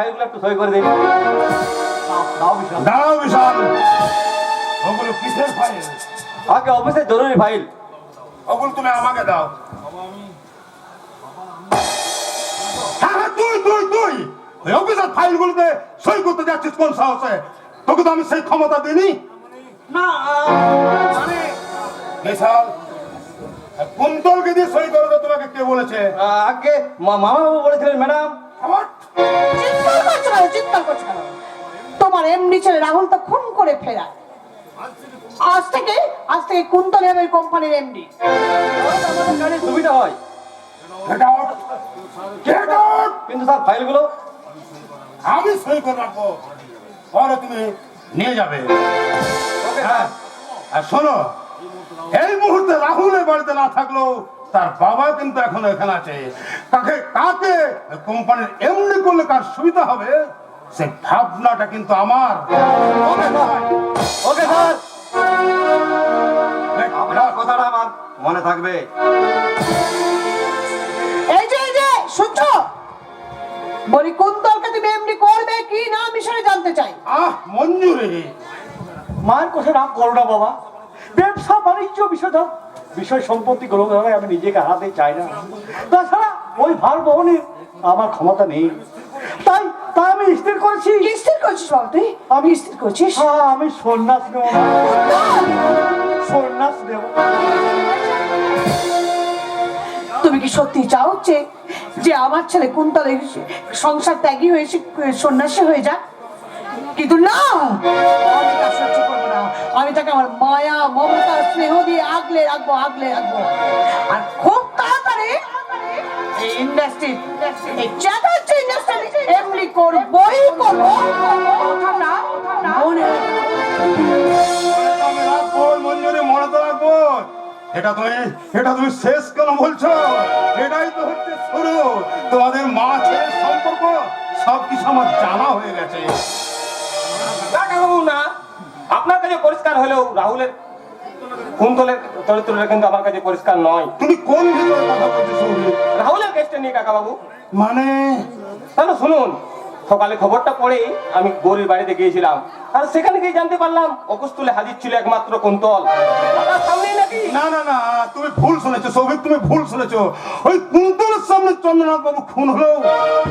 ফাইলগুলো একটু সই করে দিন। দাঁড়াও বিশাল, ওগুলো কিসের ফাইল? আগে অফিসের জরুরি ফাইল। ওগুলো তুমি আমাকে দাও। হ্যাঁ হ্যাঁ, তুই তুই তুই ওই অফিসের ফাইলগুলোতে সই করতে যাচ্ছিস কোন সাহসে? তোকে তো আমি সেই ক্ষমতা দিইনি। না বিশাল, কুন্তলকে দিয়ে সই করে দাও। তোমাকে কে বলেছে? আগে মামাবাবু বলেছিলেন ম্যাডাম। চিৎকার করছো কেন? তোমার এমডি ছেলে রাহুল তো খুন করে ফেরা। আজ থেকে কুন্তল হবে কোম্পানির এমডি। আমাদের কাজে সুবিধা হয়। Get out! Get out! কিন্তু স্যার ফাইলগুলো আমি সই করে রাখবো, পরে তুমি নিয়ে যাবে। হ্যাঁ, আর শোনো, এই মুহূর্তে রাহুলের বাড়িতে না থাকলেও তার বাবা কিন্তু এখন এখানে আছে। কাকে কাকে কোম্পানির এমনি করলে কার সুবিধা হবে সে ভাবনাটা কিন্তু আমার। ওকে স্যার, আপনার কথাটা আমার মনে থাকবে। এই যে শুনছো? বলি কুন্তলকে তুমি এমডি করবে কি না আমি সেটা জানতে চাই। মঞ্জুরি, মায়ের কথা রাগ করো না বাবা। ব্যবসা বাণিজ্য বিষয় সম্পত্তি গ্রহণ করে আমি নিজেকে হারাতে চাই না। তাছাড়া ওই ভার বহনের আমার ক্ষমতা নেই। তাই আমি স্থির করেছি। স্থির করছিস বাবা তুই? আমি স্থির করছিস? হ্যাঁ, আমি সন্ন্যাস নেব। সন্ন্যাস নেব। তুমি কি সত্যি চাও যে আমার ছেলে কুন্তল সংসার ত্যাগী হয়ে সন্ন্যাসী হয়ে যাক? কিন্তু না, আমি তা সহ্য করবো না। আমি তাকে আমার মায়া মমতা স্নেহ দিয়ে আগলে রাখবো। আর খুব তাড়াতাড়ি এই ইন্ডাস্ট্রি, এই চ্যাটার্জি ইন্ডাস্ট্রি এমনি করবোই করবো। কথাটা মনে রাখবো মঞ্জুরি, মনে তো রাখবো। এটা তুমি শেষ কেন বলছো? এটাই তো হচ্ছে শুরু। তোমাদের মা ছেলের সম্পর্ক সবকিছু আমার জানা হয়ে গেছে। না, আপনার কাছে পরিষ্কার হলেও রাহুলের কুন্তলের চরিত্রটা কিন্তু আমার কাছে পরিষ্কার নয়। তুমি কোন বিষয়ে কথা বলছো সৌভিক? রাহুলের কেসটা নিয়ে কাকা বাবু। মানে তাহলে শুনুন, সকালে খবরটা পড়ে আমি গৌরীর বাড়িতে গিয়েছিলাম, আর সেখানে গিয়ে জানতে পারলাম অকুস্থলে হাজির ছিল একমাত্র কুন্তল। আপনার সামনেই নাকি। না না না, তুমি ভুল শুনেছো সৌভিক, তুমি ভুল শুনেছো। ওই কুন্তলের সামনে চন্দ্রনাথ বাবু খুন হলো,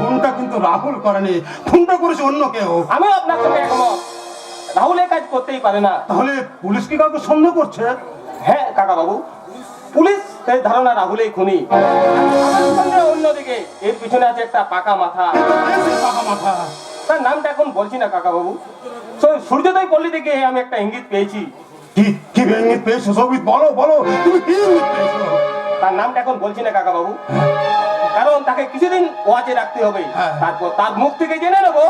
খুনটা কিন্তু রাহুল করেনি, খুনটা করেছে অন্য কেউ। আমিও আপনার সঙ্গে একমত, রাহুল এই কাজ করতেই পারে না। তাহলে পুলিশ কি কাউকে সন্দেহ করছে? হ্যাঁ কাকা বাবু, পুলিশ এই ধারণা রাহুলেই খুনি। অন্যদিকে এর পিছনে আছে একটা পাকা মাথা। পাকা মাথা? তার নামটা এখন বলছি না কাকা বাবু। সূর্যোদয় পল্লী থেকে আমি একটা ইঙ্গিত পেয়েছি। কি কি ইঙ্গিত পেয়েছো সৌভিক? বলো বলো, তুমি কি ইঙ্গিত পেয়েছো? তার নামটা এখন বলছি না কাকা বাবু, কারণ তাকে কিছুদিন ওয়াচে রাখতে হবে। তারপর তার মুখ থেকে জেনে নেবো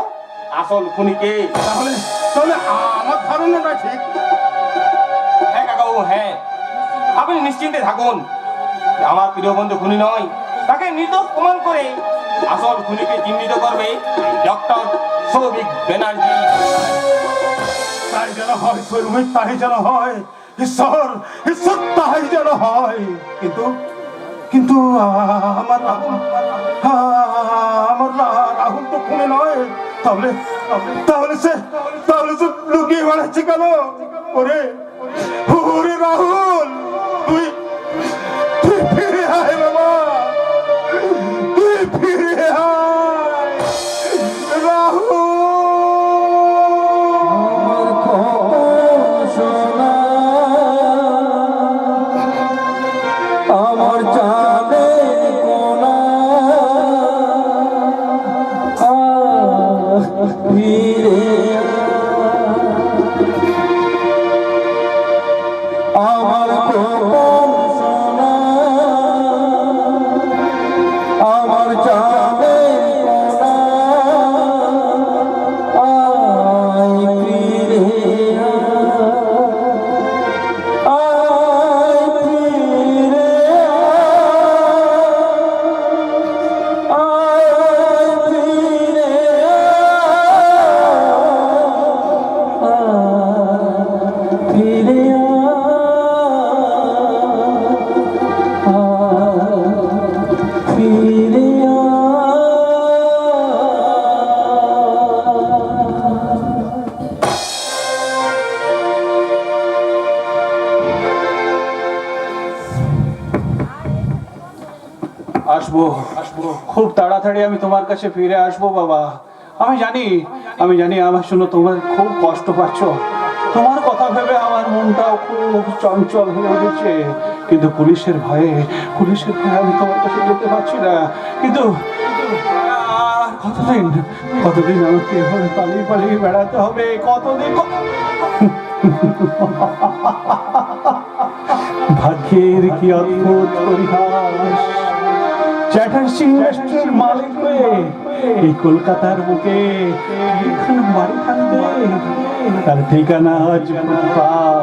আসল খুনিকে। তাহলে তাহলে আমার ধারণাটা ঠিক। হ্যাঁ কাকাবাবু, হ্যাঁ, আপনি নিশ্চিন্তে থাকুন। আমার প্রিয় বন্ধু খুনি নয়, তাকে নির্দোষ প্রমাণ করে আসল খুনিকে চিহ্নিত করবে ডক্টর সৌভিক ব্যানার্জি। তাই যেন হয় সৌভিক, তাই যেন হয়। ঈশ্বর ঈশ্বর, তাই যেন হয়। কিন্তু কিন্তু আমার রাহুল তো খুনি নয়। তাহলে তাহলে সে লুকিয়ে বেড়াচ্ছে কেন? ওরে ওরে রাহুল, তুই তুই ফিরে আয় বাবা, তুই ফিরে আয় রাহুল। আমার জানে কোনা ফিরে আমার আসবো, খুব তাড়াতাড়ি আমি তোমার কাছে ফিরে আসবো বাবা। আমি জানি আমার জন্য তোমার খুব কষ্ট পাচ্ছ, তোমার কথা ভেবে আমার মনটাও খুব চঞ্চল হয়ে উঠেছে, কিন্তু পুলিশের ভয়ে আমি তোমার কাছে যেতে পারছি না। কিন্তু আর কতদিন আমাকে এভাবে পালিয়ে পালিয়ে বেড়াতে হবে? কতদিন? ভাগ্যের কি অদ্ভুত পরিহাস, চ্যাটার্জি ইন্ডাস্ট্রির মালিক হয়ে এই কলকাতার বুকে এখানে বাড়ি থাকবে, তার ঠিকানা আজ ফুটপাত,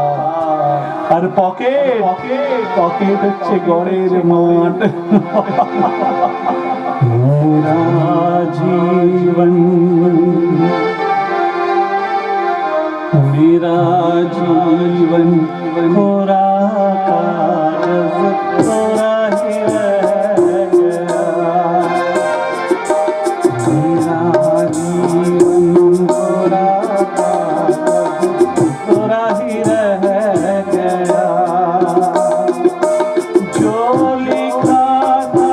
আর পকেট হচ্ছে গড়ের মাঠ। मेरा जीवन कोरा कागज कोरा ही रह गया, मेरा जीवन कोरा कागज कोरा ही रह गया, जो लिखा था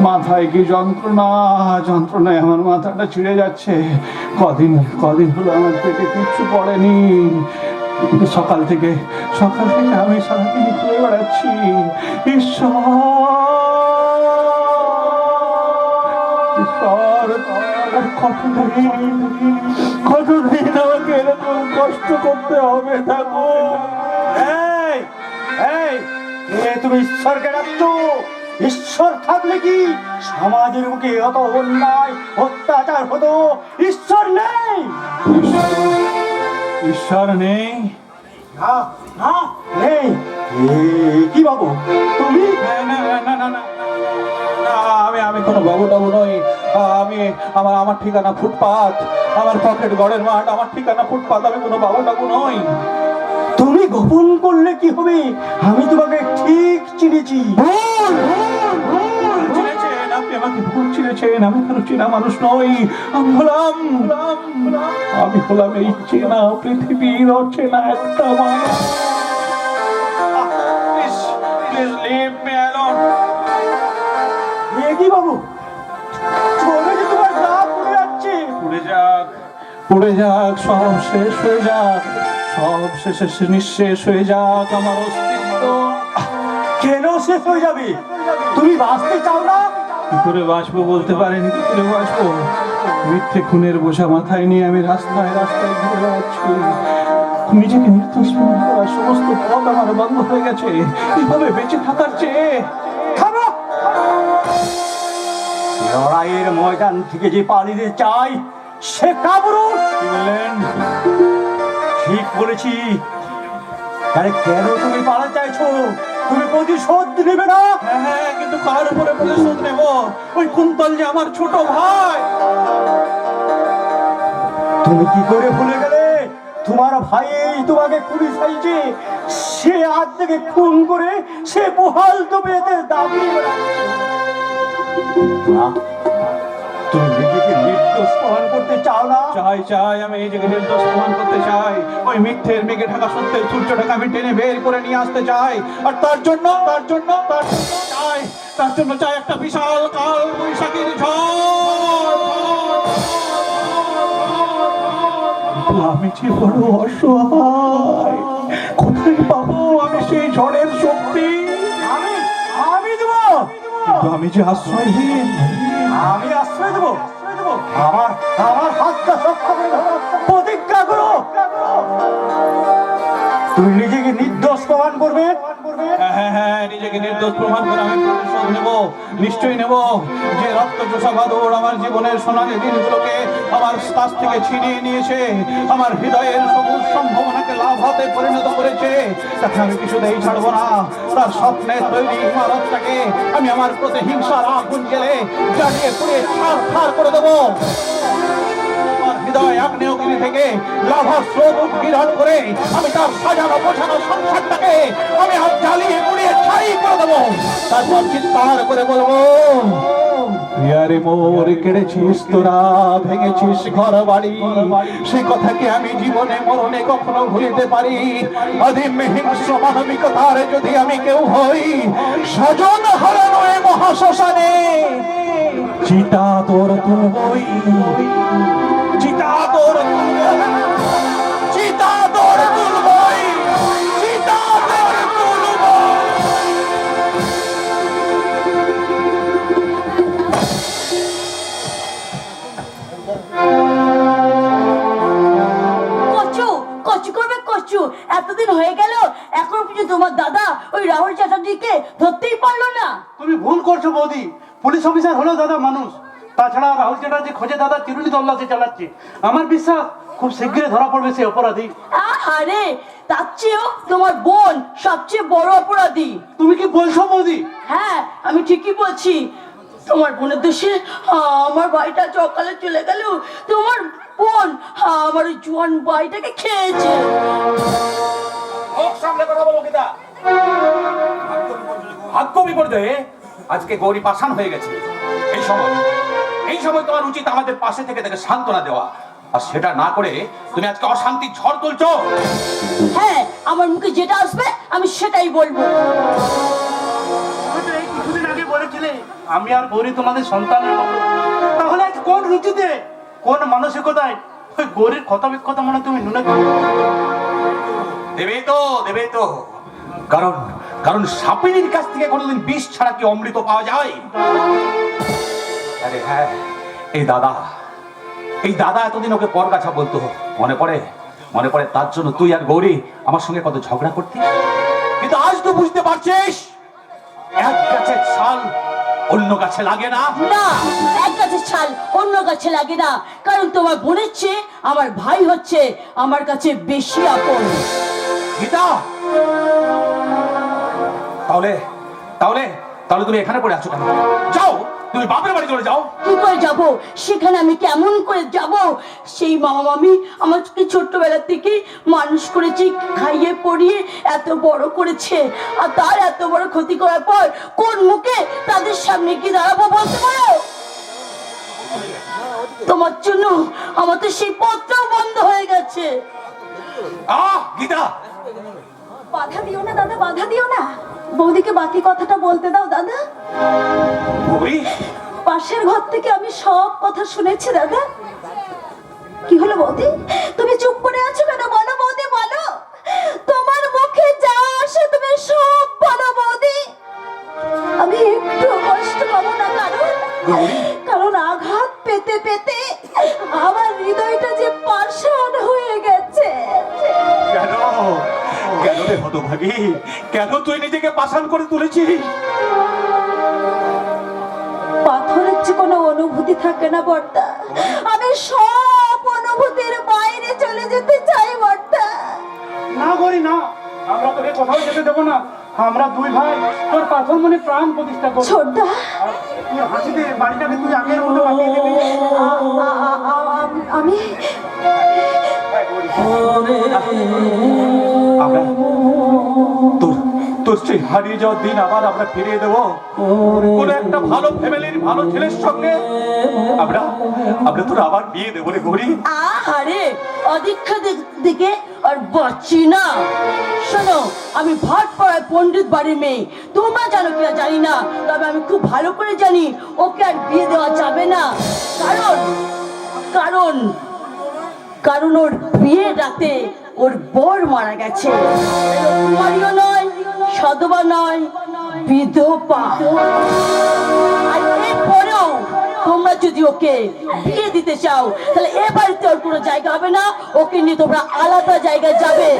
মাথায় কি যন্ত্রণায় আমার মাথাটা ছিঁড়ে যাচ্ছে। কদিন হলো আমার পেটে কিচ্ছু পড়েনি, সকাল থেকে আমি সারাদিন ঘুরে বেড়াচ্ছি। ঈশ্বর কতদিন আমাকে এরকম কষ্ট করতে হবে? থাকো। তুমি ঈশ্বরকে ডাকছো? ঈশ্বর থাকলে কি সমাজের বুকে অত অন্যায় অত্যাচার হতো? ঈশ্বর নেই, ঈশ্বর নেই? না নেই। কি বাবু তুমি? আমি কোনো বাবু টাবু নই। আমার ঠিকানা ফুটপাত, আমার পকেট গড়ের মাঠ, আমার ঠিকানা ফুটপাত। আমি কোনো বাবু টাবু নই। তুমি গোপন করলে কি হবে? আমি তোমাকে ঠিক চিনেছি। আপনি আমাকে ভুল চিনেছেন। আমি কোনো চেনা মানুষ নই। আমি হলাম এই চেনা পৃথিবীর অচেনা একটা মানুষ। Please leave me alone. কি বাবু, চলে যে তোমার গা পুড়ে যাচ্ছে। পুড়ে যাক, সব শেষ হয়ে যাক, সব শেষে নিঃশেষ হয়ে যাক আমার অস্তিত্ব। কেন শেষ হয়ে যাবে? তুমি বাঁচতে চাও না? কি করে বাঁচবো বলতে পারেনি? কি করে বাঁচবো? মিথ্যে খুনের বোঝা মাথায় নিয়ে আমি রাস্তায় ঘুরে বেড়াচ্ছি। নিজেকে নির্দোষ মনে করার সমস্ত পথ আমার বন্ধ হয়ে গেছে। এইভাবে বেঁচে থাকার চেয়ে লড়াইয়ের ময়দান থেকে যে পালিয়ে চাই সে কাপুরুষ। কি বললেন? ঠিক বলেছি। আরে কেন তুমি পালাতে চাইছো? তুমি প্রতিশোধ নেবে না? হ্যাঁ, কিন্তু কার উপরে প্রতিশোধ নেব? ওই কুন্তল যে আমার ছোট ভাই। তুমি কি করে ভুলে গেলে? তোমার ভাই তোমাকে খুবই চাইছে। সে আজ থেকে খুন করে সে বহাল তবিয়তে দাবিয়ে বেড়াচ্ছে। তুমি নিজেকে নির্দোষ প্রমাণ করতে চাও না? চাই, আমি নিজেকে নির্দোষ প্রমাণ করতে চাই। ওই মিথ্যের মেঘে ঢাকা সত্যের সূর্যটাকে আমি টেনে বের করে নিয়ে আসতে চাই। আর তার জন্য চাই একটা বিশাল কাল বৈশাখীর ঝড়। আমি যে বড় অসহায়, কোথায় পাবো আমি সেই ঝড়ের শক্তি? আমি দেবো। কিন্তু আমি যে আশ্রয়হীন। আমি আশ্রয় দেবো? আমার হাতটা শক্ত করে ধরো, প্রতিজ্ঞা করো। তুমি নিজেকে নিজেকে নির্দোষ প্রমাণ করবে? হ্যাঁ হ্যাঁ, নিজেকে নির্দোষ প্রমাণ করে আমি প্রতিশোধ নেব, নিশ্চয়ই নেব। যে রক্তচোষা বাদর আমার জীবনের সোনালী দিনগুলোকে আমার কাছ থেকে ছিনিয়ে নিয়েছে, আমার হৃদয়ের সবুজ সম্ভাবনাকে লাভ হাতে পরিণত করেছে, তাকে আমি কিছুতেই ছাড়বো না। তার স্বপ্নের তৈরি ইমারতটাকে আমি আমার প্রতিহিংসার আগুন জেলে জ্বালিয়ে পুড়িয়ে ছাড় করে দেবো। আমার হৃদয় আগ্নেয়গিরি থেকে লাভা স্রোত উদ্গীরণ করে আমি তার সাজানো গোছানো সংসারটাকে আমি আর জ্বালিয়ে পুড়িয়ে ছাই করে দেবো। তারপর চিৎকার করে বলবো, ইয়ারে মোর কেড়েছিস তোরা, ভেঙেছিস ঘর বাড়ি, সে কথাকে আমি জীবনে মরণে কখনো ভুলিতে পারি। আদিম হিংস্র মানবিকতার যদি আমি কেউ হই, স্বজন হারানো এ মহাশ্মশানে চিতা তোর তুলবই, চিতা তোর তুলবই, চিতা তোর তুলবই, চিতা তোর তুলবই। কচু কচু করবে কচু, এতদিন হয়ে গেল এখন পর্যন্ত তোমার দাদা ওই রাহুল চ্যাটার্জিকে ধরতেই পারলো না। তুমি ভুল করছো বৌদি, পুলিশ অফিসার হলেও দাদা মানুষ। তাছাড়া রাহুল চ্যাটার্জি খোঁজে দাদা চিরুনি তল্লাশি চালাচ্ছে। আমার বিশ্বাস খুব শীঘ্রই ধরা পড়বে সে অপরাধী। আরে তার চেয়েও তোমার বোন সবচেয়ে বড় অপরাধী। তুমি কি বলছো বৌদি? হ্যাঁ আমি ঠিকই বলছি। তোমার বোনের দোষে আমার ভাইটা সকালে চলে গেল, তোমার বোন আমার ওই জোয়ান ভাইটাকে খেয়েছে। সামনে কথা বলো গীতা। ভাগ্য বিপর্যয়ে আজকে গৌরী পাষাণ হয়ে গেছে। এই সময় তোমার উচিত আমাদের পাশে থেকে তাকে সান্ত্বনা দেওয়া, আর সেটা না করে তুমি আজকে অশান্তির ঝড় তুলছো। হ্যাঁ আমার মুখে যেটা আসবে আমি সেটাই বলবো। তুমি তো এই কিছুদিন আগে বলেছিলে আমি আর গৌরী তোমাদের সন্তানের মতো। তাহলে আজ কোন রুচিতে, কোন মানসিকতায় ওই গৌরীর ক্ষতবিক্ষত মনে তুমি নুনে দেবেই তো কারণ সাপিনীর কাছ থেকে কোনোদিন বিষ ছাড়া কি অমৃত পাওয়া যায়? আরে হ্যাঁ, এই দাদা এতদিন ওকে পর কাছা বলতো, মনে পড়ে তার জন্য তুই আর গৌরী আমার সঙ্গে কত ঝগড়া করতিস। কিন্তু আজ তো বুঝতে পারছিস এক গাছের ছাল অন্য গাছে লাগে না। না, এক গাছের ছাল অন্য গাছে লাগে না, কারণ তোমার বোনের চেয়ে আমার ভাই হচ্ছে আমার কাছে বেশি আপন। গীতা, তাহলে তাহলে তাহলে তুমি এখানে পড়ে আছো কেন? যাও, তুমি বাপের বাড়ি চলে যাও। কি করে যাব? সেখানে আমি কেমন করে যাব? সেই মামা মামি আমাকে ছোট্টবেলা থেকে মানুষ করেছে, খাইয়ে পড়িয়ে এত বড় করেছে, আর তার এত বড় ক্ষতি করার পর কোন মুখে তাদের সামনে কি দাঁড়াবো বলতে পারো? তোমার জন্য আমার তো সেই পথটাও বন্ধ হয়ে গেছে। গীতা, বাধা দিও না দাদা, বাধা দিও না। বৌদিকে বাকি কথাটা বলতে দাও দাদা। গৌরী, পাশের ঘর থেকে আমি সব কথা শুনেছি দাদা। কি হলো বৌদি, তুমি চুপ করে আছো কেন? বলো বৌদি, বলো। তোমার মুখে যা আসে তুমি সব বলো বৌদি। আমি একটু কষ্ট পাবো না, কারণ আঘাত পেতে পেতে আমার হৃদয়টা যে পাষাণ হয়ে গেছে। কেন রে হতভাগী, কেন তুই নিজেকে পাষাণ করে তুলেছিস? পাথরের যে কোনো অনুভূতি থাকে না বর্দা, আমি সব অনুভূতির বাইরে চলে যেতে চাই বর্দা। না গৌরী না, আমরা তোকে কোথাও যেতে দেবো না। আমরা দুই ভাই তোর পাথর মনে প্রাণ প্রতিষ্ঠা করবো। ছোটদা, তুই হাসিতে বাড়িটাকে তুই আগের মতো বানিয়ে দিবি। আমি আমরা তোর সেই হারিয়ে যাওয়ার দিন আবার আমরা ফিরিয়ে দেবো। কোন একটা ভালো ফ্যামিলির ভালো ছেলের সঙ্গে আমরা তোর আবার বিয়ে দেবো রে গৌরী। আরে অদীক্ষা দিকে আর বাঁচি না। শোনো, আমি ভাটপাড়ায় পণ্ডিত বাড়ির মেয়ে, তোমরা জানো কিনা জানি না, তবে আমি খুব ভালো করে জানি ওকে আর বিয়ে দেওয়া যাবে না। কারণ ওর বিয়ের রাতে ওর বর মারা গেছে। কুমারীও নয়, সধবা নয়, বিধবা। আর এরপরেও তোমরা যদি ওকে বিয়ে দিতে চাও তাহলে এ বাড়িতে ওর কোনো জায়গা হবে না, ওকে নিয়ে তোমরা আলাদা জায়গায় যাবে।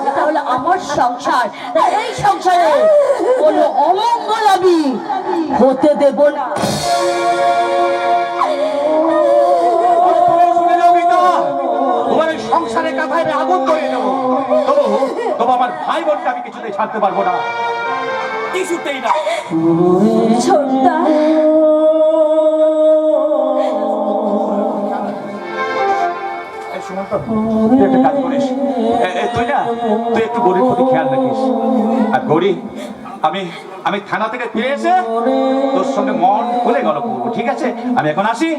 এটা হলো আমার সংসার, তাই এই সংসারে কোনো অমঙ্গল আমি হতে দেব না। শুনে যাও গীতা, তোমার এই সংসারের কাঁথায় আমি আগুন ধরিয়ে দেবো। তবু আমার ভাই বোনকে আমি কিছুতেই ছাড়তে পারবো না, কিছুতেই না। ছোটদা, তুই একটা কাজ করিস, তুই একটু গরিব প্রতি খেয়াল রাখিস। আর গরিব, আমি থানা থেকে ফিরে এসে তোর সঙ্গে মন খুলে গল্প করবো, ঠিক আছে? আমি এখন আসি।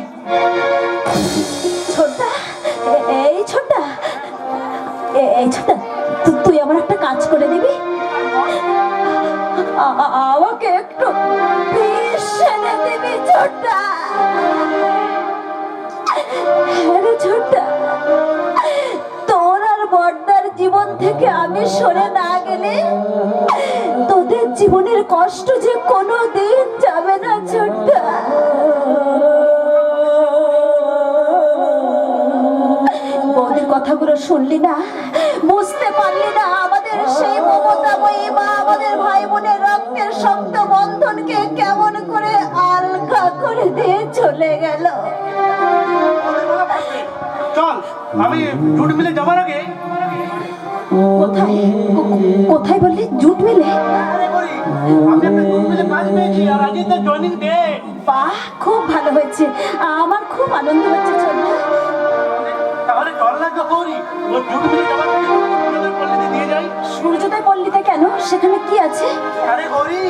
ছোটদা, এই ছোটদা, এই ছোটদা, তুই আমার একটা কাজ করে দিবি? আমাকে একটু বিষ এনে দিবি ছোটদা। হ্যাঁ ছোটদা, তোর আর বড়দার জীবন থেকে আমি সরে না গেলে তোদের জীবনের কষ্ট যে কোনো দিন যাবে না ছোটদা। বৌদির কথাগুলো শুনলি না, বুঝতে পারলি না আমাদের সেই মমতাময়ী মা আমাদের ভাই বোনের রক্তের শক্ত বন্ধনকে কেমন করে আলগা করে দিয়ে চলে গেল। চল, আমি জুট মিলে যাবার আগে কোথায় কোথায় বললি? জুট মিলে? আমি একটা জুট মিলে কাজ পেয়েছি আর আজই তো জয়েনিং ডে। বাহ, খুব ভালো হয়েছে, আমার খুব আনন্দ হচ্ছে ছোটদা। তাহলে চল না গৌরী, ও জুট মিলে যাবার আগে সূর্যোদয় পল্লীতে দিয়ে যাই। সূর্যোদয় পল্লীতে কেন? সেখানে কি আছে? আরে গৌরী,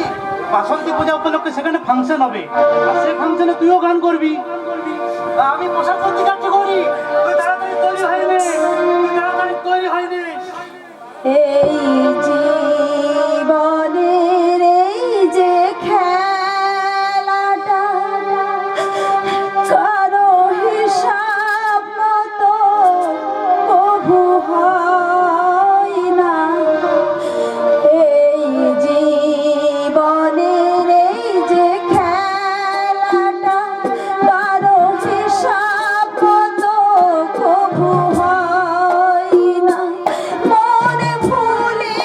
বাসন্তী পূজা উপলক্ষে সেখানে ফাংশন হবে, আর সেই ফাংশনে তুইও গান করবি। আমি পোশাক করতে যাচ্ছি গৌরী, তুই তাড়াতাড়ি তৈরি হয়ে নে, তুই তাড়াতাড়ি তৈরি হয়ে নে। এই জীবনের এই যে খেলাটা কারো হিসাব মতো কবু হয় না। এই জীবনের এই যে খেলাটা কারো হিসাব মতো কবু হয় না। মনে ভুলে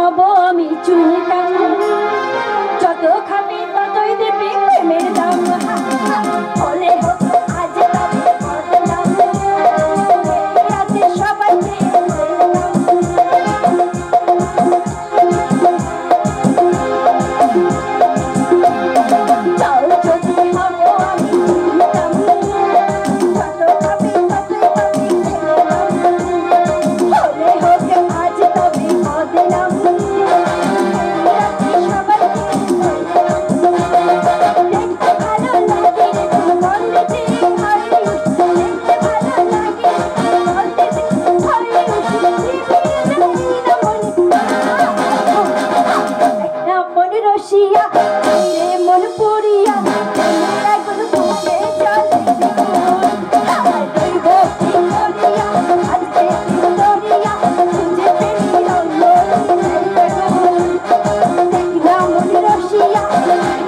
হব আমি চুলকাম, যত খাবি ততই দিবি প্রেমের দাম। হলে হতো আজ তবে বদনাম, রাতে সবাইকে চাও যদি হব আমি চুলকাম, যত খাবি ততই পাবি প্রেমের দাম। হলে হতো আজ তবে বদনাম, রাতে সবাইকে দেখতে ভালো লাগে রে তোর বলতে ভালো, দেখতে ভালো লাগে তোর বলতে ভালো, না মন রসিয়া রে মন পুরিয়া আগুন বুকে চলে আমার দৈব করিয়া আজকে দরিয়া খুঁজে পেলি রঙ দেখ না মন রসিয়া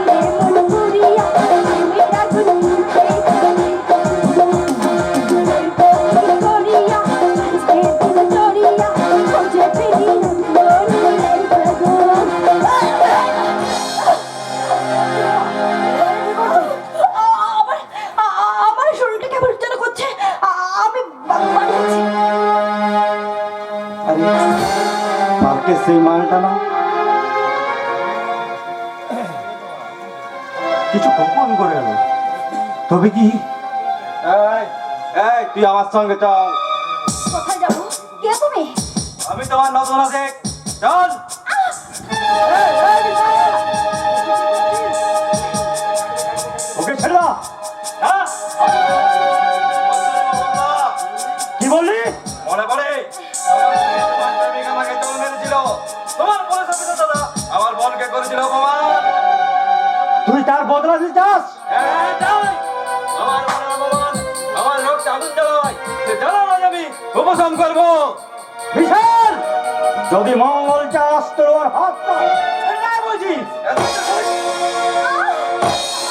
রে মন পুরিয়া আগুন বুকে চলে দৈব করিয়া আজকে দরিয়া খুঁজে পেলি রঙ আমার শরীরটা কেমন যেন করছে, আমি বাড়ি যাচ্ছি। আরে কালকে সেই মালটা না কিছু গোপন করে এলো, তবে কি তুই আমার সঙ্গে চল। কোথায় যাবো? কে তুমি? আমি তোমার নতুন আছে, চল। ওকে ছেড়ে দাও। হ্যাঁ? কি বললি? মনে পড়ে তোমার প্রেমিক আমাকে চল মেরেছিল, তোমার বলে সাথে দাদা আমার বোনকে করেছিল অপমান। তুই তার বদলা দিতে চাস? হ্যাঁ, যাই। আমার বোনের অপমান, আমার রক্তে আগুন জ্বালায়, সে জ্বালানো যাবি উপশম করবো। বিশাল, যদি মঙ্গল চাস তোর ওর হাত বলছি।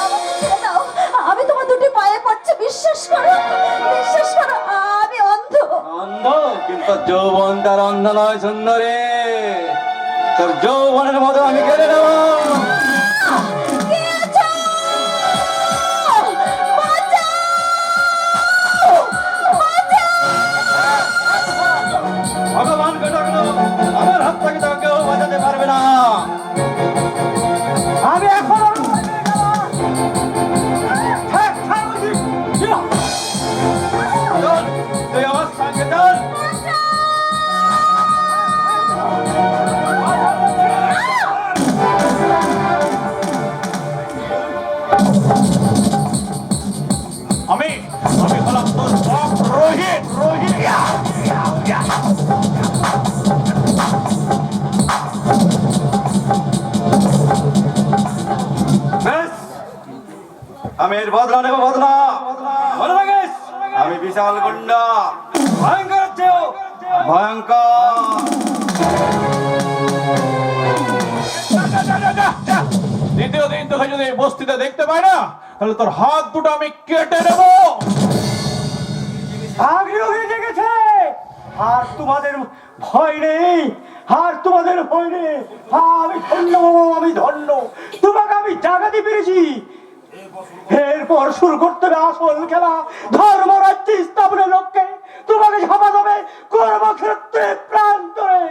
আমাকে ছেড়ে দাও, আমি তোমার দুটি পায়ে পড়ছি, বিশ্বাস করো, বিশ্বাস করো, আমি অন্ধ। অন্ধ, কিন্তু যৌবন তার অন্ধ নয় সুন্দরী, তোর যৌবনের মতো আমি কেড়ে নেব। কে আছো? বাঁচাও! বাঁচাও! ভগবানকে ডাকলো, আমার হাত থেকে তো কেউ বাঁচাতে পারবে না। আমি এখন চল, তুই আমার সঙ্গে চল। আমি হলাম তোর বাপ রোহিত। বেশ, আমি এর বদলা নেব, বদলা। মনে রাখিস, আমি বিশাল গুন্ডা, ভয়ঙ্কর চেয়েও ভয়ঙ্কর। দ্বিতীয় দিন তোকে যদি এই বস্তিতে দেখতে পাই না, তাহলে তোর হাত দুটো আমি কেটে নেব। আগ্রহ হয়ে জেগেছে, আর তোমাদের ভয় নেই, আর তোমাদের ভয় নেই। আমি ধন্য, আমি ধন্য, তোমাকে আমি জাগাতে পেরেছি। এরপর শুরু করতে হবে আসল খেলা, ধর্ম রাজ্য স্থাপনের লক্ষ্যে তোমাকে ঝাঁপাতে হবে কর্মক্ষেত্রে প্রান্তরে।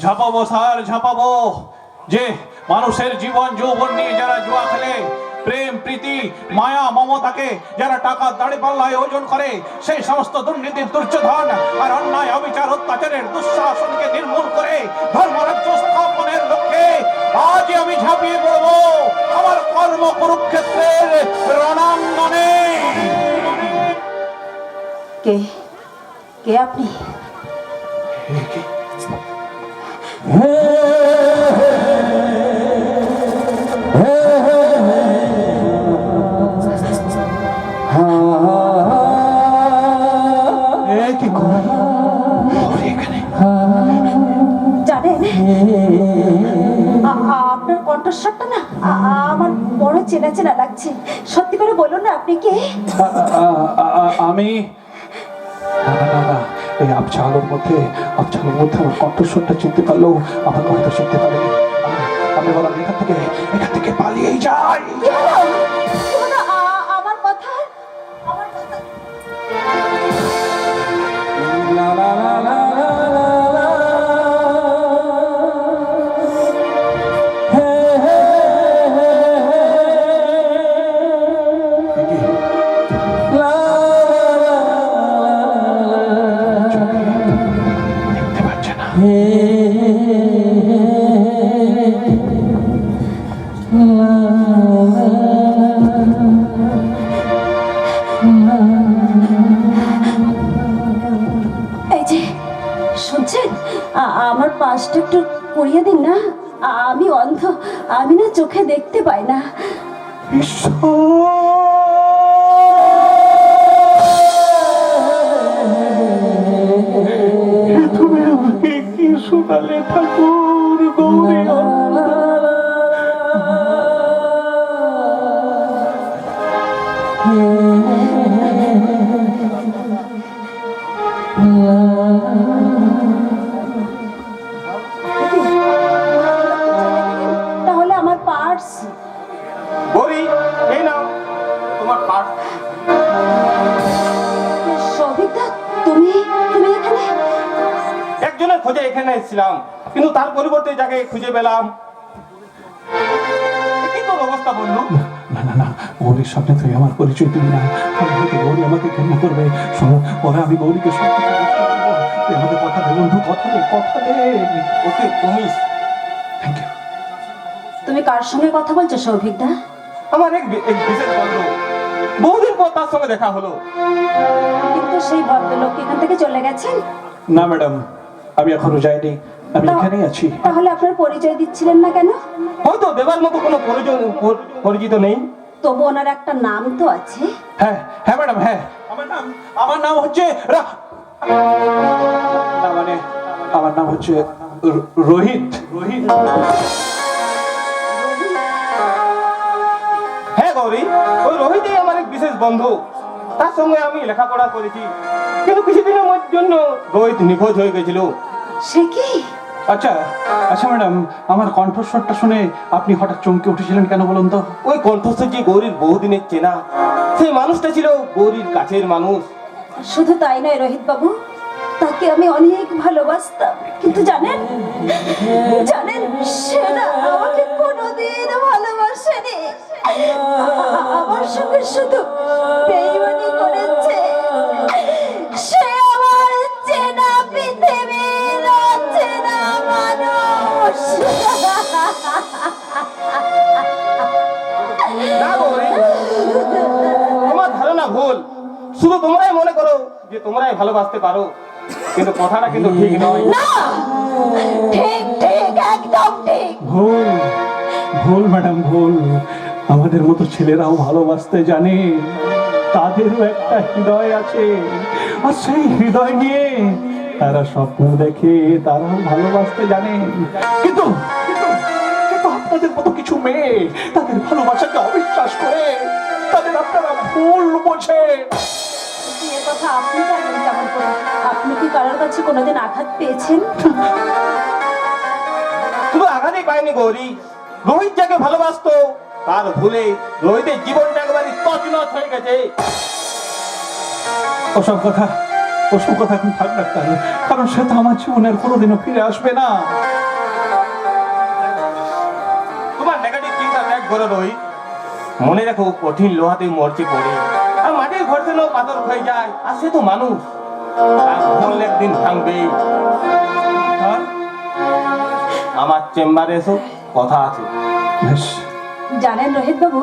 ঝাঁপাবো স্যার, ঝাঁপাবো। যে মানুষের জীবন যৌবন নিয়ে যারা জুয়া খেলে, প্রেম প্রীতি মায়া মমতাকে যারা টাকা দাড়ি পাল্লায় ওজন করে, সেই সমস্ত দুর্নীতির দুর্যোধন আর অন্যায় অবিচার অত্যাচারের দুঃশাসনকে নির্মূল করে ধর্মরাজ্য স্থাপনের লক্ষ্যে আজ আমি ঝাঁপিয়ে পড়বো আমার কর্ম কুরুক্ষেত্রের রণাঙ্গনে। কে কে আপনি? জানেন আপনার কণ্ঠস্বরটা না আমার বড় চেনা চেনা লাগছে। সত্যি করে বলুন না, আপনি কে? আমি এই আবছা আলোর মধ্যে আমার কণ্ঠস্বরটা চিনতে পারলেও আমার কথা চিনতে পারেনি। আমি বললাম এখান থেকে পালিয়েই যাই। কি হলো? কি হলো? আমার কথা লা লা লা লা লা লা লা। হে হে হে হে হে। লা দেখতে পাচ্ছে না। এই যে শুনছেন, আমার পাশটা একটু করিয়ে দিন না। আমি অন্ধ, আমি না চোখে দেখতে পাই না। তুমি আমাকে কি শোনালে ঠাকুর গৌরী? তাহলে আমার পার্স। গৌরী, এই নাও তোমার পার্স। সবিতা, তুমি তুমি এখানে? একজনের খোঁজে এখানে এসেছিলাম, কিন্তু তার পরিবর্তে যাকে খুঁজে পেলাম। কি তোর অবস্থা বললো? না না না, গৌরীর সামনে তুই আমার পরিচয় দিবি না, তাহলে হয়তো গৌরী আমাকে ঘৃণা করবে। শোনো, পরে আমি গৌরীকে সব কিছু বুঝতে পারবো। তুই আমাকে কথা দে বন্ধু, কথা দে। Okay promise. Thank you. তুমি কার সঙ্গে কথা বলছো সৌভিকদা? আমার এক বিশেষ বন্ধু, বহুদিন পর তার সঙ্গে দেখা হলো। কিন্তু সেই ভদ্রলোক এখান থেকে চলে গেছেন। না ম্যাডাম, আমি এখনো যাইনি, আমি এখানেই আছি। তাহলে আপনার পরিচয় দিচ্ছিলেন না কেন? হয়তো দেবার মতো কোনো পরিচিত নেই। তবু ওনার একটা নাম তো আছে। হ্যাঁ হ্যাঁ ম্যাডাম, হ্যাঁ। আমার নাম হচ্ছে না মানে আমার নাম হচ্ছে রোহিত। হ্যাঁ গৌরী, ওই রোহিতই আমার এক বিশেষ বন্ধু। তার সঙ্গে আমি লেখাপড়া করেছি, কিন্তু কিছুদিনের জন্য রোহিত নিখোঁজ হয়ে গেছিল। সে কি? আচ্ছা আচ্ছা ম্যাডাম, আমার কণ্ঠস্বরটা শুনে আপনি হঠাৎ চমকে উঠেছিলেন কেন বলুন তো? ওই কণ্ঠস্বর যে গৌরীর বহুদিনের চেনা, সেই মানুষটা ছিল গৌরীর কাছের মানুষ। শুধু তাই নয় রোহিত বাবু, তাকে আমি অনেক ভালোবাসতাম। কিন্তু জানেন জানেন সে না আমাকে কোনোদিন ভালোবাসেনি। আমার সঙ্গে শুধু বেইমানি করেছে। সে আমার চেনা পৃথিবীর অচেনা মানুষ। না গৌরী, তোমার ধারণা ভুল। শুধু তোমরাই মনে করো যে তোমরাই ভালোবাসতে পারো, কিন্তু কথাটা কিন্তু ঠিক নয়। না, ঠিক ঠিক একদম ঠিক। ভুল ভুল ম্যাডাম, ভুল। আমাদের মতো ছেলেরাও ভালোবাসতে জানে, তাদেরও একটা হৃদয় আছে, আর সেই হৃদয় নিয়ে তারা স্বপ্ন দেখে, তারাও ভালোবাসতে জানে। কিন্তু কিন্তু আপনাদের মতো কিছু মেয়ে তাদের ভালোবাসাকে অবিশ্বাস করে, তাদের আপনারা ভুল বোঝেন। বিয়ের কথা আপনি জানেন কেমন করে? আপনি কি কারোর কাছে কোনোদিন আঘাত পেয়েছেন? শুধু আঘাতই পায়নি গৌরী, রোহিত যাকে ভালোবাসতো তার ভুলে রোহিতের জীবনটা একেবারে তছনছ হয়ে গেছে। ওসব কথা এখন থাক ডাক্তার, কারণ সে তো আমার জীবনের কোনোদিনও ফিরে আসবে না। তোমার নেগেটিভ চিন্তা ত্যাগ করো রোহিত। মনে রাখো, কঠিন লোহাতে মরচে পড়ে, আর মাটির ঘর যেন পাথর হয়ে যায়, আর সে তো মানুষ, আর ভুল একদিন ভাঙবেই। আর আমার চেম্বারে এসো, কথা আছে। বেশ। জানেন রোহিত বাবু,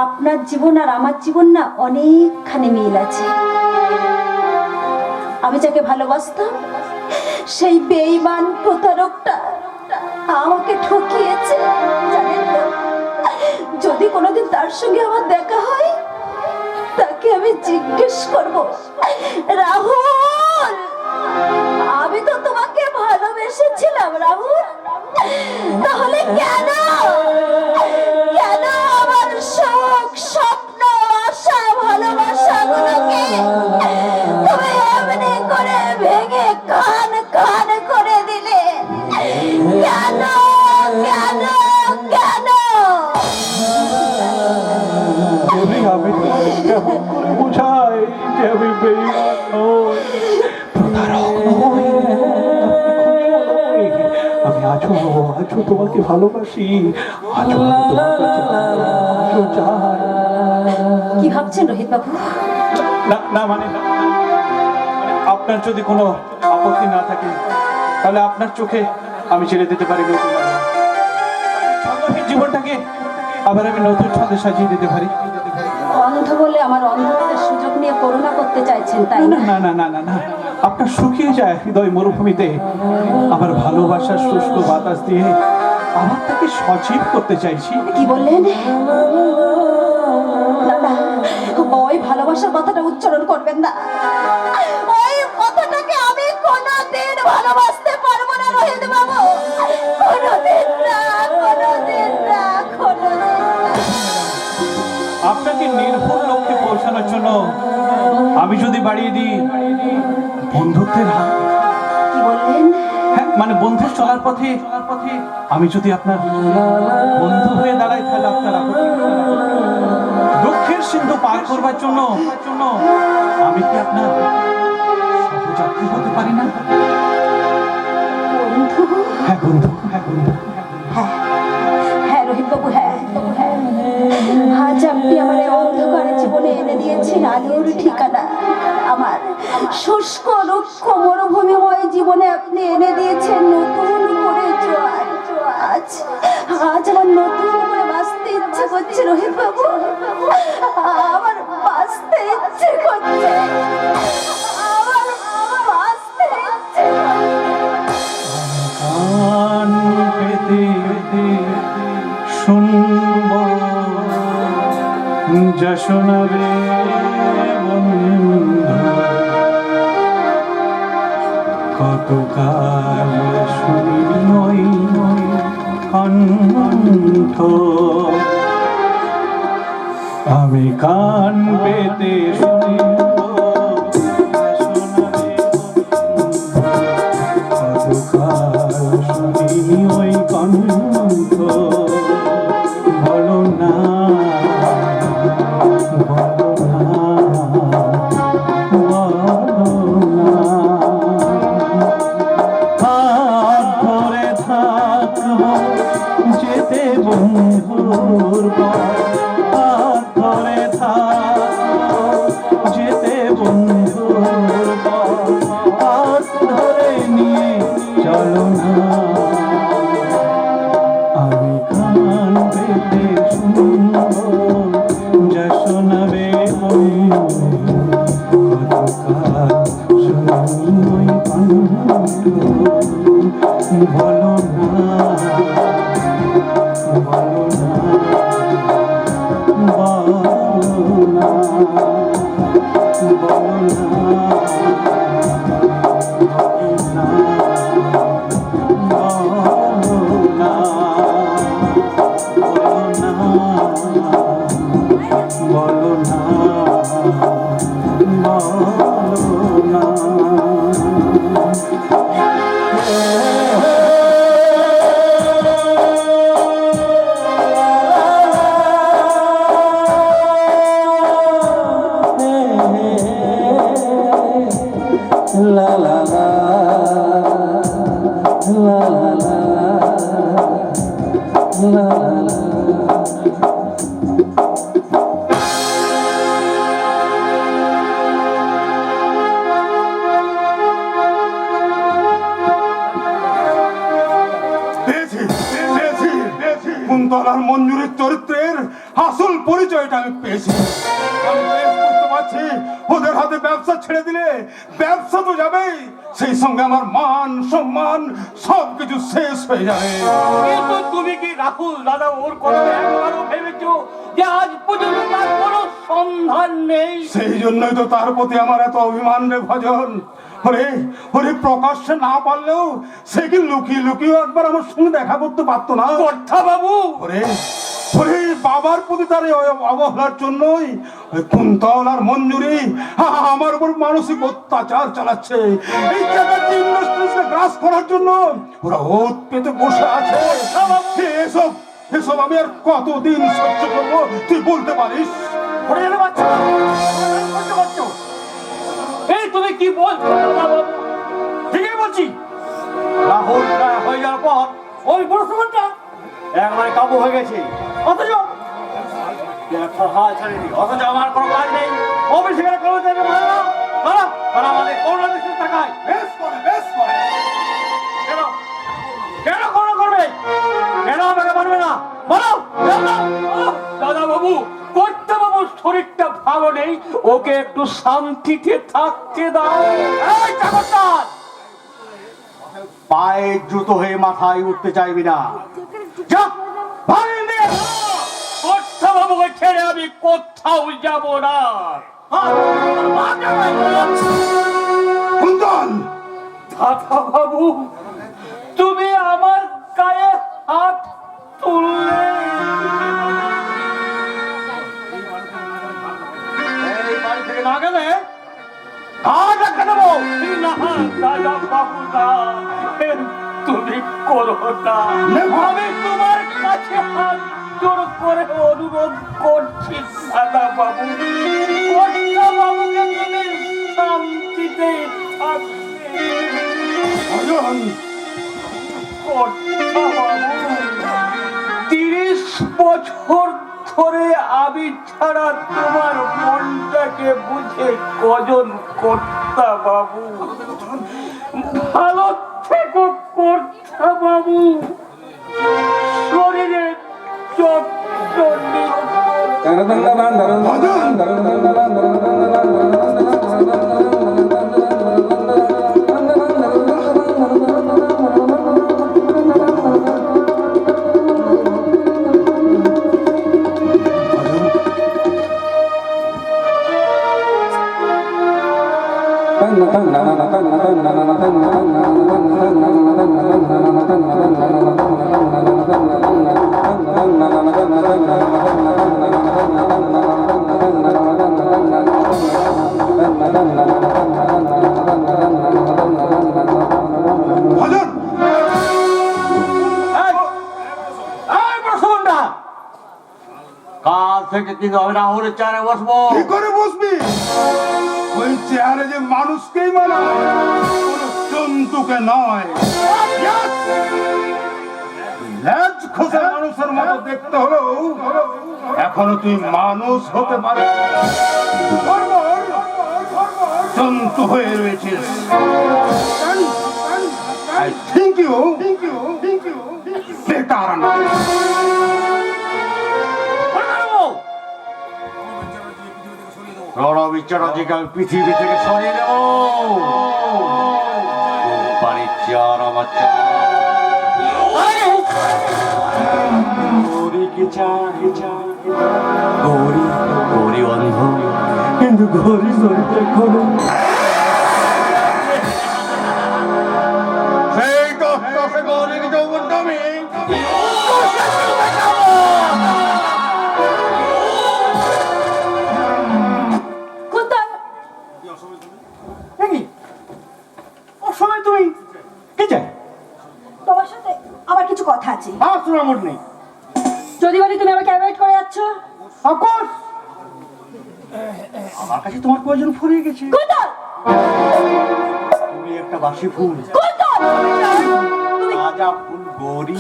আপনার জীবন আর আমার জীবন না অনেকখানি মিল আছে। আমি যাকে ভালোবাসতাম সেই বেঈমান প্রতারকটা আমাকে ঠকিয়েছে। জানেন তো, যদি কোনোদিন তার সঙ্গে আমার দেখা হয়, তাকে আমি জিজ্ঞেস করব, রাহুল, আমি তো তোমাকে ভালোবেসেছিলাম রাহুল, তাহলে কেন কেন আমার শোক, স্বপ্ন, আশা, ভালোবাসাগুলোকে তুমি এমনি করে আজও তোমাকে ভালোবাসি, আজও আমি তোমার কাছে আজও চাই। কি ভাবছেন রোহিত বাবু? না না মানে আপনার যদি কোনো আপত্তি না থাকে তাহলে আপনার চোখে আমি ছেড়ে দিতে পারি নতুন ছন্দহীন জীবনটাকে, আবার আমি নতুন ছন্দে সাজিয়ে দিতে পারি। অন্ধ বলে আমার অন্ধতার সুযোগ নিয়ে করুণা করতে চাইছেন তাই না না? না না না না না, আপনার শুকিয়ে যায় হৃদয় মরুভূমিতে আমার ভালোবাসার শুষ্ক বাতাস দিয়ে আবার তাকে সজীব করতে চাইছি। কি বললেন? না না, ওই ভালোবাসার কথাটা উচ্চারণ করবেন না। ওই কথাটাকে আমি কোনোদিন ভালোবাসতে পারবো না রোহিত বাবু, কোনোদিন না, কোনোদিন না, কোনোদিন না। আপনাকে নির্ভুল লক্ষ্যে পৌঁছানোর জন্য আমি যদি বাড়িয়ে দিই বন্ধুত্বের হাত, কি বললেন? হ্যাঁ মানে বন্ধুর চলার পথে আমি যদি আপনার বন্ধু হয়ে দাঁড়াই তাহলে আপনার আপত্তি হবে না? দুঃখের সিন্ধু পার করবার জন্য আমি কি আপনার সহযাত্রী হতে পারি না? বন্ধু? হ্যাঁ বন্ধু, হ্যাঁ বন্ধু। হ্যাঁ রোহিত বাবু, হ্যাঁ হ্যাঁ। আজ আপনি আমার এই অন্ধকার জীবনে এনে দিয়েছেন আলোর ঠিকানা। আমার শুষ্ক রুক্ষ মরুভূমিময় জীবনে আপনি এনে দিয়েছেন নতুন করে জোয়ার। আজ আজ আমার নতুন করে বাঁচতে ইচ্ছে করছে রোহিত বাবু, আমার বাঁচতে ইচ্ছে করছে, আমার বাঁচতে ইচ্ছে করছে। কান পেতে শুনব যা শোনাবে বন্ধু, কতকাল শুনিনি ওই কণ্ঠ। আমি কান পেতে শুনিব যা শোনাবে বন্ধু, কতকাল শুনিনি ওই কণ্ঠ। বলো না, বলো না, বলো না। হাত ধরে থাকবো যেতে বন্ধুর পর, হাত ধরে থাকবো যেতে বন্ধুর পর, হাত ধরে নিয়ে চলো না। আমি কান পেতে শুনবো যা শোনাবে কতকাল শুনি ওই কণ্ঠ। বলো না, বলো না, বলো না, বলো না, বলো না, বলো না। La la la, la la la, la la la. কুন্তলার মঞ্জুরের চরিত্রের আসল পরিচয়টা আমি পেয়েছি। আমি বেশ বুঝতে পারছি ওদের হাতে ব্যবসা ছেড়ে দিলে ব্যবসা তো যাবেই, সেই সঙ্গে আমার মান সম্মান সবকিছু শেষ হয়ে যাবে। কিন্তু তুমি কি রাহুল দাদা ওর কথা একবারও ভেবেছো যে আজ পর্যন্ত তার কোনো সন্ধান নেই? সেই জন্যই তো তার প্রতি আমার এত অভিমান রে ভজন। ওরে ওরে প্রকাশ্যে না পারলেও সে কি লুকিয়ে লুকিয়ে একবার আমার সঙ্গে দেখা করতে পারতো না? কথা বাবু, ওরে ওরে বাবার প্রতি তার এই অবহেলার জন্যই ওই কুন্তল আর মঞ্জুরি আমার উপর মানসিক অত্যাচার চালাচ্ছে। এই জায়গাটি ইন্ডাস্ট্রিজকে গ্রাস করার জন্য ওরা ওত পেতে বসে আছে। এসব এসব আমি আর কতদিন সহ্য করবো তুই বলতে পারিস? পড়ে গেলে বাচ্চা বলতে পারছো? এই তুমি কি বলছো বাবু? ঠিকই বলছি। রাহুল রায় হয়ে যাওয়ার পর ওই বড় সুমনটা একবারে কাবু হয়ে গেছে, অথচ একটা হাত ছাড়েনি, অথচ আমার কোনো কাজ নেই। অফিসের কর্মচারী তারা আমাদের করোনা দেশের টাকায় বেশ করে, বেশ করে। কেন কেন করোনা করবে? কেন আমাকে মানবে না বলো? দাদা বাবু, কর্তা বাবুর শরীরটা ভালো নেই, ওকে একটু শান্তিতে থাকতে দাও। এই চাকরদার, পায়ে জুতো হয়ে মাথায় উঠতে চাইবি না। যা ভাঙিয়ে দিয়ে কর্তা বাবুকে ছেড়ে আমি কোথাও যাব না। কুন্তল, দাদা বাবু, তুমি আমার গায়ে হাত তুললে। এই বাড়ি থেকে না গেলে আজ একটা দেবো। না দাদা বাবু না, তুমি করো না। আমি তোমার কাছে হাত জোর করে অনুরোধ করছি দাদা বাবু, কর্তা বাবুকে তুমি শান্তিতে থাকতে। ভজন, কর্তা বাবু, 30 বছর ধরে আমি ছাড়া তোমার মনটাকে বুঝে কজন কর্তা বাবু। ভালো থেকো কর্তা বাবু, শরীরে যত্ন নিও। ভজন, কাল থেকে কিন্তু আমি রাহুলের চেয়ারে বসবো। কি করে বসবি? ওই চেয়ারে যে মানুষকেই মানায়, কোনো জন্তুকে নয়। লেজ খোসা মানুষের মতো দেখতে হলো, এখনো তুই মানুষ হতে পারে, জন্তু হয়ে রয়েছিস। I think you বেকার না। রণবী চ্যাটার্জিকে আমি পৃথিবী থেকে সরিয়ে দেবো। কোম্পানির চেয়ার আমার চাই। গৌরীকে চাই, গৌরী গৌরী অন্ধ, কিন্তু গৌরী শরীরটা এখনো সেই দশে গৌরীকে যৌবনটা আমি কুন্তল, অসময় তুমি কি চাই? তোমার সাথে আমার কিছু কথা আছে। আমার শোনার মোট নেই। যদি বলি তুমি আমাকে অ্যাভয়েড করে যাচ্ছ। অফকোর্স আমার কাছে তোমার প্রয়োজন ফুরিয়ে গেছে। কুন্তল, তুমি একটা বাসি ফুল, কুন্তল, তুমি রাজা ফুল গৌরী।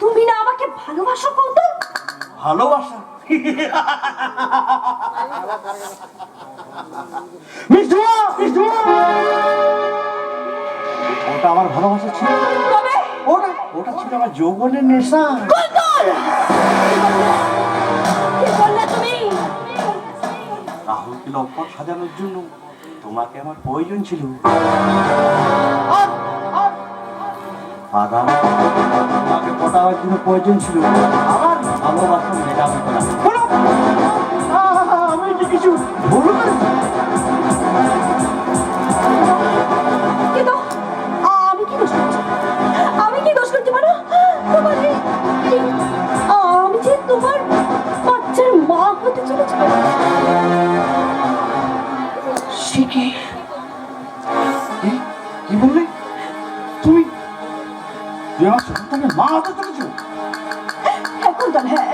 তুমি না আমাকে ভালোবাসো কুন্তল? ভালোবাসা মিঠুয়া, মিঠুয়া, ওটা আমার ভালোবাসা ছিল। তবে ওটা ওটা ছিল আমার যৌবনের নেশা। কুন্তল, কি বললে তুমি? রাহুলকে লম্পট সাজানোর জন্য তোমাকে আমার প্রয়োজন ছিল। আদান তোমাকে পটাবার জন্য প্রয়োজন ছিল। আমার ভালোবাসা মেটাবে না। আমি কি কিছু ভুল করেছি? কিন্তু আমি কি দোষ করছি? আমি কি দোষ করছি বলো? তোমার আমি যে তোমার বাচ্চার মা হতে চলেছি। সে কি? কি বললে তুমি? তুই আমার সন্তানের মা হতে চলেছো? হ্যাঁ কুন্তল, হ্যাঁ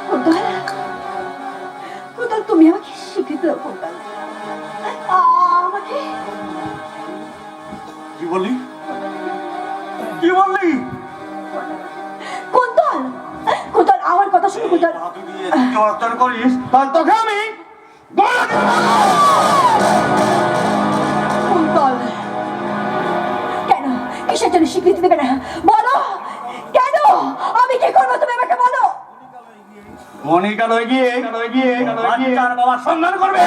কুন্তল, কুন্তল, তুমি আমাকে স্বীকৃতি দাও কুন্তল। আমাকে আসলে কুন্তল অর্জন করিস তাহলে তোকে আমি গলা দিব। কুন্তল কেন কিসের জন্য স্বীকৃতি দেবে না বলো কেন আমি কি করবো তুমি আমাকে বলো মনিকালয় গিয়ে বাচ্চার বাবার সন্ধান করবে।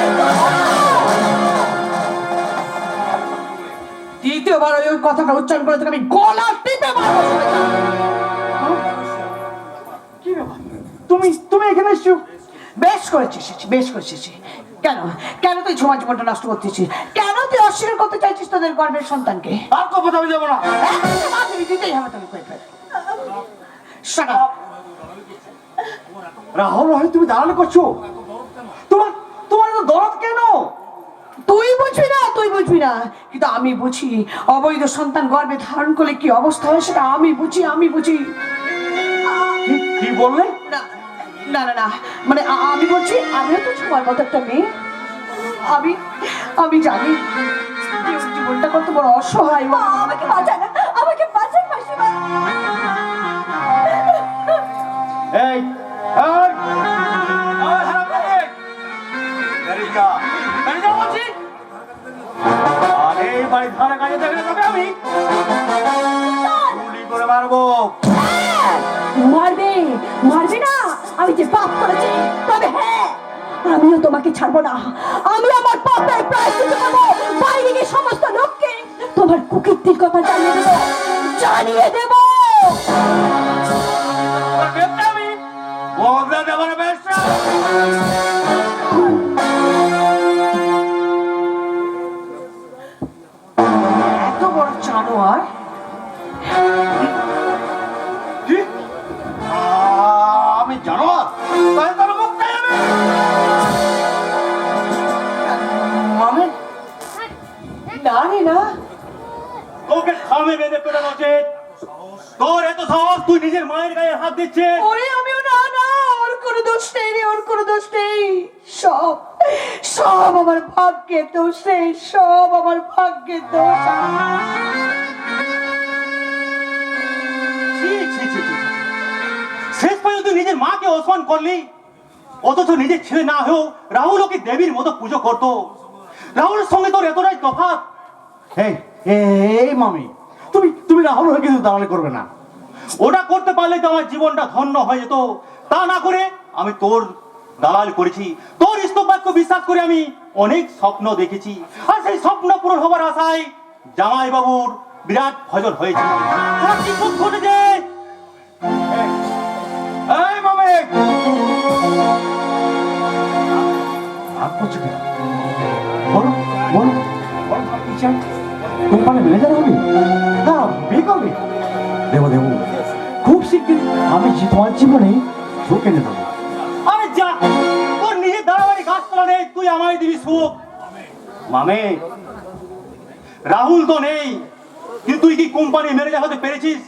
দ্বিতীয়বার ওই কথাটা উচ্চারণ করে তোকে আমি গলা টিপে মারবো কি ব্যাপার? তুমি এখানে এসছো? বেশ করেছিস বেশ করেছিস কেন কেন তুই ঝুমা জীবনটা নষ্ট করতেছিস কেন তুই অস্বীকার করতে চাইছিস তোদের গর্বের সন্তানকে আর কথা আমি যাবো না। তুমি দিতেই হবে তোকে কই fail Shut up! Rahul Rahul তুমি দাঁড়ানো করছো? তোমার তো দরদ কেন? তুই বুঝবি না কিন্তু আমি বুঝি অবৈধ সন্তান গর্ভে ধারণ করলে কি অবস্থা হয় সেটা আমি বুঝি কি বললে? না মানে আমি বলছি আমিও তো তোমার মতো একটা মেয়ে আমি জানি যে ওর জীবনটা কত বড় অসহায় আমাকে বাঁচান মাসিমা এই বলছি আর এই বাড়ির ধারে কাজে দেখলে তোকে আমি গুলি করে মারবো। মারবে না আমি যে পাপ করেছি তবে হ্যাঁ আমিও তোমাকে ছাড়বো না আমি আমার পাপের প্রায়শ্চিত্ত করব বাইরে গিয়ে সমস্ত লোককে তোমার কুকীর্তির কথা জানিয়ে দেব আমি বদলা দেবার ব্যবসা এত বড় জানোয়ার কি? আমি জানোয়ার তাই তোর মুখ চাই আমি মানে না তোকে থামে বেঁধে পেটানো উচিত। তোর এত সাহস তুই নিজের মায়ের গায়ে হাত দিচ্ছে। ওরে আমিও না ওর কোনো দোষ নেই রে ওর কোনো দোষ নেই সব আমার ভাগ্যের দোষ রে সব আমার ভাগ্যের দোষ ছি, ছি, ছি, ছি। শেষ পর্যন্ত নিজের মাকে অসম্মান করলি অথচ নিজের ছেলে না হয়েও রাহুল ওকে দেবীর মতো পুজো করতো। রাহুলের সঙ্গে তোর এতটাই তফাৎ। এই মামি তুমি রাহুল হয়ে কিন্তু দালালি করবে না। ওটা করতে পারলে তো আমার জীবনটা ধন্য হয়ে যেত। তা না করে আমি তোর দালাল করেছি। তোর স্তবাক্য বিশ্বাস করে আমি অনেক স্বপ্ন দেখেছি আর সেই স্বপ্ন পূরণ হবার আশায় জামাই বাবুর বিরাট ভজন হয়েছে। আর কি খুব ঘটেছে? এই মামে রাগ করছো কেন? বলো কি চাই? কোম্পানি ম্যানেজার হবে না বিয়ে করবে? দেবো খুব শিগগির আমি তোমার জীবনে সুখ এনে দেবো। আরে যা তোর নিজের দাঁড়াবাড়ি গাছতলা নেই তুই আমায় দিবি সুখ। মামে রাহুল তো নেই কিন্তু তুই কি কোম্পানি ম্যানেজার হতে পেরেছিস?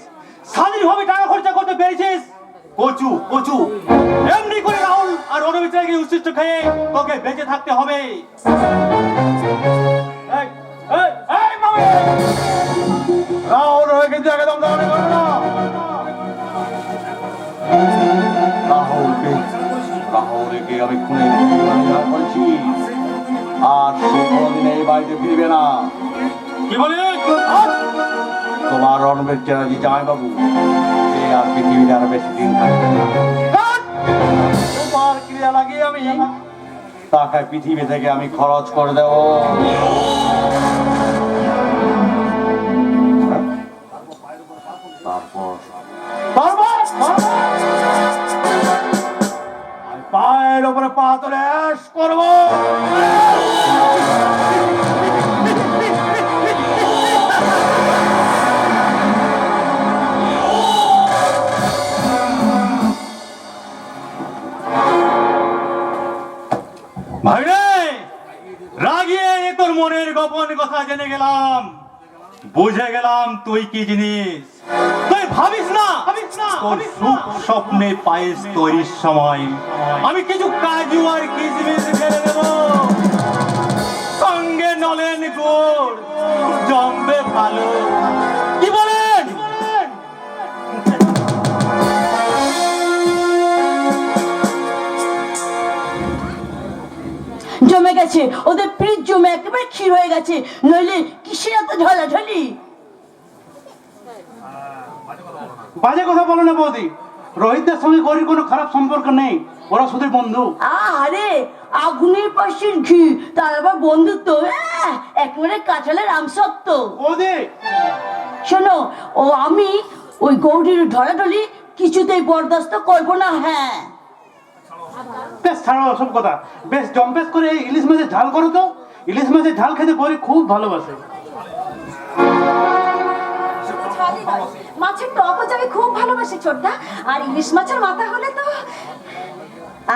স্বাধীনভাবে টাকা খরচা করতে পেরেছিস? কচু এমনি করে রাহুল আর অনবিচারকে উচ্ছিষ্ট খেয়ে তোকে বেঁচে থাকতে হবে। রাহুল হয়ে কিন্তু একদম দাঁড়ানো করবে না। রাহুলকে আমি খুনে করেছি আর সে কোনদিন এই বাড়িতে ফিরবে না। কি বলে তোমার রণবীর চ্যাটার্জি জামাইবাবু সে আর পৃথিবীতে আর বেশি দিন থাকবে না। তোমার ক্রিয়া লাগিয়ে আমি তাকে পৃথিবী থেকে আমি খরচ করে দেব। পায়ের উপরে পা তুলে অ্যাশ করবো। ভাই রে রাগিয়ে তোর মনের গোপন কথা জেনে গেলাম বুঝে গেলাম তুই কি জিনিস। তুই ভাবিস না তোর সুখ স্বপ্নে পায়েস তৈরির সময় আমি কিছু কাজু আর কিশমিশ ফেলে দেব সঙ্গে নলেন গুড় জমবে ভালো। কি বলেন? গেছে, ওদের পিঠ জমে একেবারে ক্ষীর হয়ে গেছে, নইলে কিসের এত ঢলাঢলি? বাজে কথা বলো না বৌদি, রোহিতদের সঙ্গে গৌরীর কোনো খারাপ সম্পর্ক নেই, ওরা শুধু বন্ধু। আরে আগুনের পাশের ঘি, তার আবার বন্ধুত্ব, একেবারে কাঁঠালের আমসত্ব। বৌদি শোনো, ও আমি ওই গৌরীর ঢলাঢলি কিছুতেই বরদাস্ত করবো না। হ্যাঁ, বেশ ছাড়ো ওসব কথা, বেশ জম্পেশ করে এই ইলিশ মাছের ঝাল করো তো। ইলিশ মাছের ঝাল খেতে গৌরী খুব ভালোবাসে। মাছের টকও আমি খুব ভালোবাসি ছোটদা, আর ইলিশ মাছের মাথা হলে তো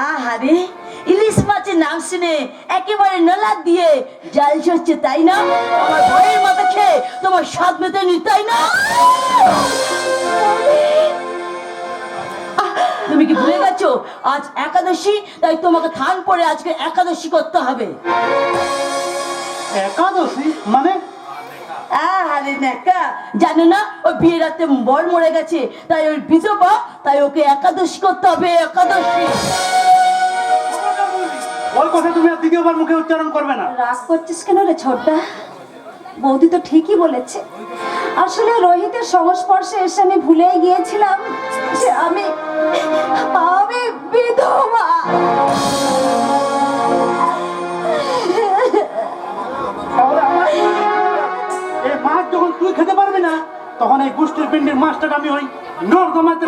আহারে ইলিশ মাছের নাম শুনে একেবারে নলা দিয়ে জাল চড়ছে, তাই না? আমার ভয়ের মাথা খেয়ে তোমার স্বাদ মেটানি, তাই না? তুমি কি ভুলে গেছো আজ একাদশী? তাই তোমাকে থান পরে আজকে একাদশী করতে হবে। একাদশী মানে? আরে নেকা, জানো না ওই বিয়ের রাতে বর মরে গেছে, তাই ওই বিধবা, তাই ওকে একাদশী করতে হবে। একাদশী ওই কথা তুমি আর দ্বিতীয়বার মুখে উচ্চারণ করবে না। রাগ করছিস কেন রে ছোটদা? বৌদি তো ঠিকই বলেছে। আসলে রোহিতের সংস্পর্শে এসে আমি ভুলেই গিয়েছিলাম যে আমি বিধবা। এই মাছ যখন তুই খেতে পারবি না, তখন এই গোষ্ঠীর পিন্ডির মাছটা আমি ওই নর্দমাতে।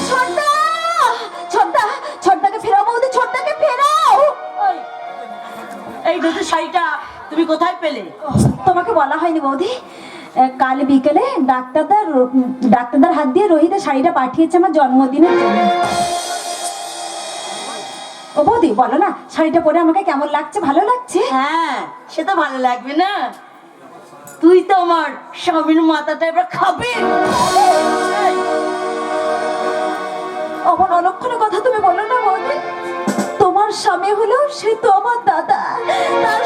ছোটদা, ছোটদা, ছোটদাকে ফেরাও বৌদি, ছোটদাকে ফেরাও। এই নতুন শাড়িটা তুমি কোথায় পেলে? তোমাকে বলা হয়নি বৌদি, কাল বিকেলে ডাক্তারদার হাত দিয়ে রোহিতের শাড়িটা পাঠিয়েছে আমার জন্মদিনের জন্য। ও বৌদি বলো না, শাড়িটা পরে আমাকে কেমন লাগছে? ভালো লাগছে? হ্যাঁ, সে তো ভালো লাগবে না? তুই তো আমার স্বামীর মাথাটা এবার খাবি। অমন অলক্ষণ কথা তুমি বলো না বৌদি। তোমার স্বামী হলো সে তো আমার দাদা, তার